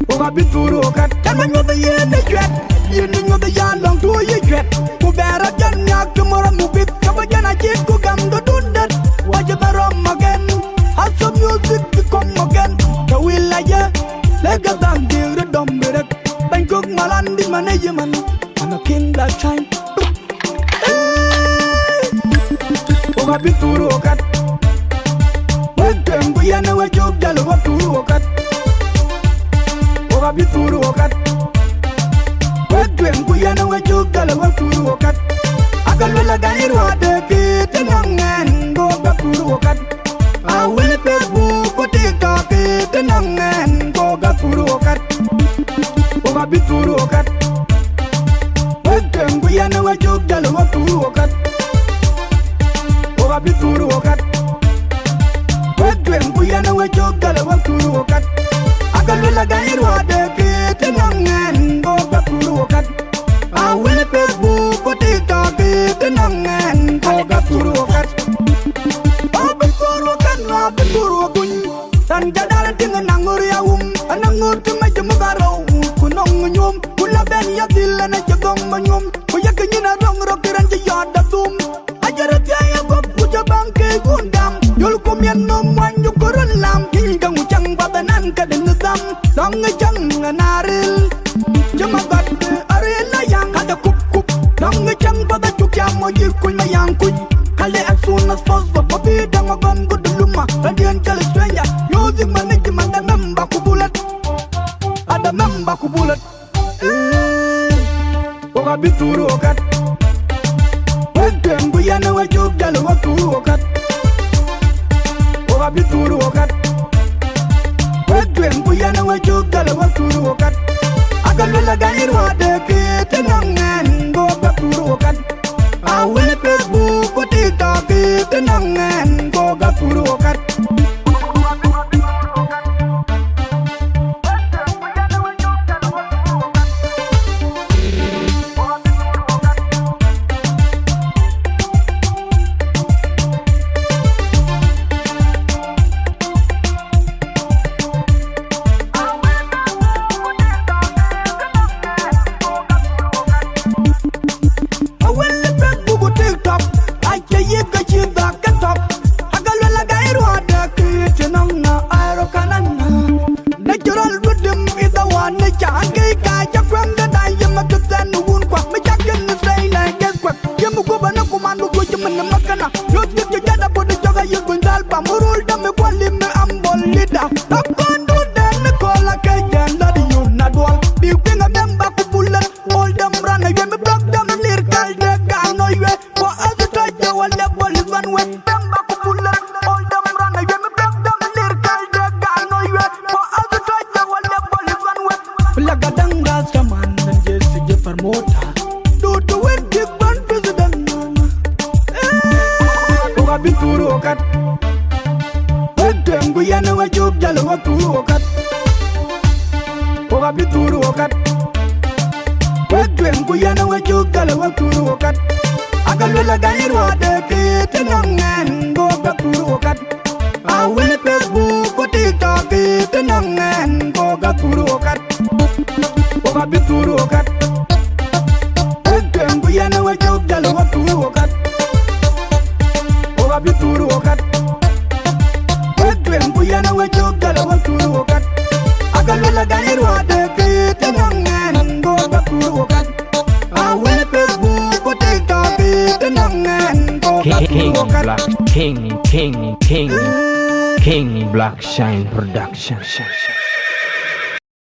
Oga bituru kat Kama nyoda yene chwet Yene nyoda ya long to ye chwet Kubera jan nyak tumora mubit Kaba jana chit ku gam do dundet Waja barom again Have some music to come again The will I ya Lega dam dig the dom birek Bangkok malandi management I'm a king black shine Oga bituru kat Wekem buyana wajok jalo waturu kat Oga bituru kat Wekem buyana wajok jalo waturu kat Agal wala ganir wade kite nangen Goga turu kat Awil Facebook ko TikTok kite nangen Goga turu kat Oga bituru kat Wekem buyana wajok jalo waturu kat Oga bituru kat Wekem buyana wajok jalo waturu kat Agal wala ganir wade kite nangen Goga turu kat Awil Facebook ko TikTok kite nangen Goga turu kat Abituru kun Tan jadal tinga nangur ya Anangur kima jemugaro Kunong nyum Kula ben ya dila na jagong manyum Kuya kenyina rong rokiran jayada tum Ajarat ya ya gop kuja bangke gundam Yul kumyan no manyu kurun lam Hinggang uchang batanan kadenudam Long ngejang naril Jemagat aril layang Kada kup kup Long ngejang bata chukya moji kuy mayang kuy Kali as soon as possible Papi dangagan kuduluma Radian kali stranger Music management Ada member ku bulat Ada member ku bulat Oga bituru kat Wekem buyana wajok jalo waturu kat Oga bituru kat Wekem buyana wajok jalo waturu kat Agal wala ganir wade kite nangen Goga turu kat Awil Facebook ko TikTok kite nangen Goga turu kat King Black Shine Production.